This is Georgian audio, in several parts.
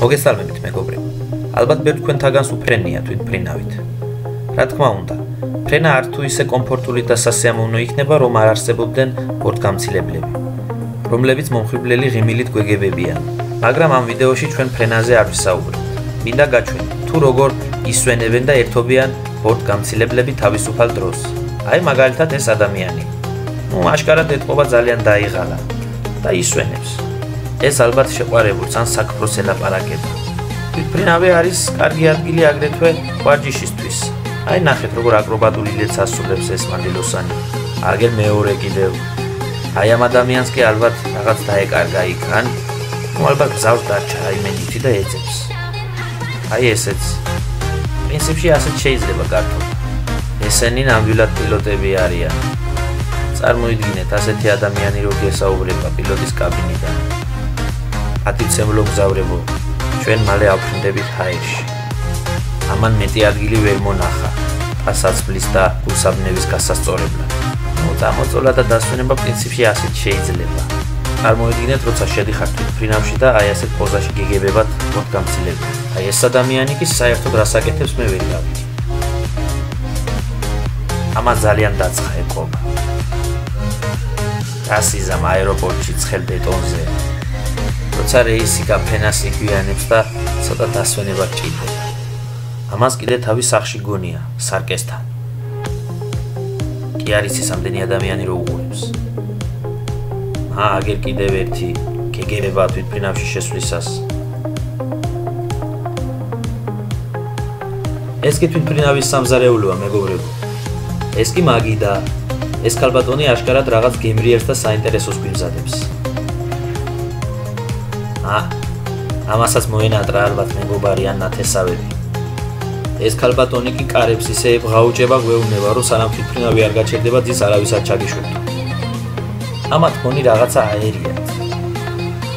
მოგესალმებით მეგობრებო. ალბათ ბევრ თქვენთაგანს უფრენია თვითმფრინავით. რა თქმა უნდა, ფრენა არ თუ ისე კომფორტული და სასიამოვნო იქნება, რომ არ არსებობდნენ ბორტგამცილებლები, რომლებიც მომხიბვლელი ღიმილით გვეგებებიან. მაგრამ ამ ვიდეოში ჩვენ ფრენაზე არ ვისაუბრებთ. მინდა გაჩვენოთ, თუ როგორ ისვენებენ და ერთობიან ბორტგამცილებლები თავისუფალ დროს. აი მაგალითად ეს ადამიანი. აშკარად ეთყობა ძალიან დაიღალა და ისვენებს. ეს ალბათ შეყვარებულს ან საქმროს ელაპარაკება. თვითმფრინავი არის კარგი ადგილი აგრეთვე ვარჯიშისთვის. აი ნახეთ როგორ აკრობატული ლედს ასრულებს ეს მანდილოსანი. აგერ მეორე კიდევ. აი ამ ადამიანს კი ალბათ რაღაც დაეკარგა იქ, ან ალბათ გზავს დარჩა რაიმე ნივთი და ეძებს. აი ესეც. პრინციპში ასეთ შეიძლება გართულიყო. ესენი ნამდვილად პილოტები არიან. წარმოიდგინეთ ასეთი ადამიანი რო გესაუბრება პილოტის კაბინიდან. ატიცემლო გზავრებო, ჩვენ მალე ავფრინდებით ჰაერში. ამან მეტი ადგილი ვერ მონახა პასაცბლის და გულსაბნევის გასასწორებლად. მოწამოწოლა და დასვენება პრინციპში ასეთ შეიძლება. წარმოიდგინეთ, როცა შედიხართ თვითმფრინავში და აი ასეთ პოზაში გიგებებათ ბორტგამცილები. აი ეს ადამიანი კი საერთოდ რას აკეთებს მე ვერ გავიგე. ამას ძალიან დაწყა ეთყობა. გასიზამ აეროპორტში ცხელ ბეტონზე. როცა რეისი გაფენას იგვიანებს და ცოტა დასვენება ჭირდება. ამას კიდე თავის სახში გონია, სარკესთან. კი არის ის ამდენი ადამიანი რო უყურებს. აგერ კიდევ ერთი გეგერება თვითმფრინავში შესვლისას. ეს კი თვითმფრინავის სამზარეულოა მეგობრებო. ეს კი მაგიდა. ეს ქალბატონი აშკარად რაღაც გემრიერს და საინტერესოს გვიმზადებს. ამასაც მოენატრა ალბათ მეგობარი ან ნათესავები. ეს ქალბატონი კი კარებს ისე ბღაუჭება გვეუბნება, რომ სანამ თვითმფრინავი არ გაჩერდება, ძის არავის არ ჩაგიშვებთ. ამათ მონი რაღაცა აერიათ.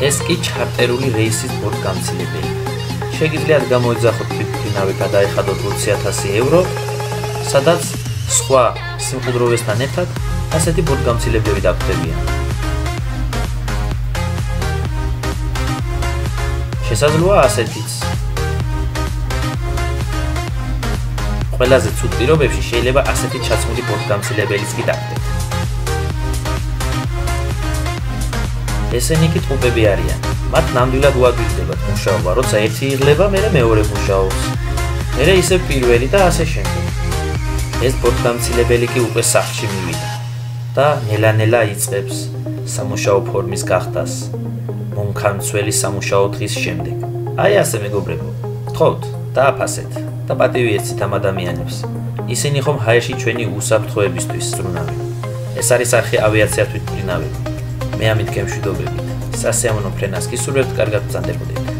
ეს კი ჩარტერული რეისის ბორტგამცილებელი. შეგიძლიათ გამოეძახოთ თვითმფრინავი გადაეხადოთ 20,000 ევრო, სადაც სხვა სიმყუდროვესთან ერთად ასეთი ბორტგამცილებები დაგხვდებიან. შესაძლოა ასეთიც. ყველაზე ცუდ პირობებში შეიძლება ასეთი ჩაცმული ბორტგამცილებელიც კი დაგხვდეთ. ესენი კი ტყუპები არიან. მათ ნამდვილად უაგვირდებათ მუშაობა, როცა ერთი იღლება, მერე მეორე მუშაობს. მერე ისევ პირველი და ასე შემდეგ. ეს ბორტგამცილებელი კი უკვე სახლში მივიდა და ნელა-ნელა იწყებს სამუშაო ფორმის გახდას მომქანცველი სამუშაო დღის შემდეგ. აი ასე მეგობრებო, თხოვთ, დააფასეთ და პატივი ეცით ამ ადამიანებს. ისინი ხომ ჰაერში ჩვენი უსაფრთხოებისთვის ზრუნავენ. ეს არის არხი ავიაცია თვითმფრინავები. მე ამით გემშვიდობებით. სასიამოვნო ფრენას გისურვებთ, კარგად ბრძანდებოდეთ.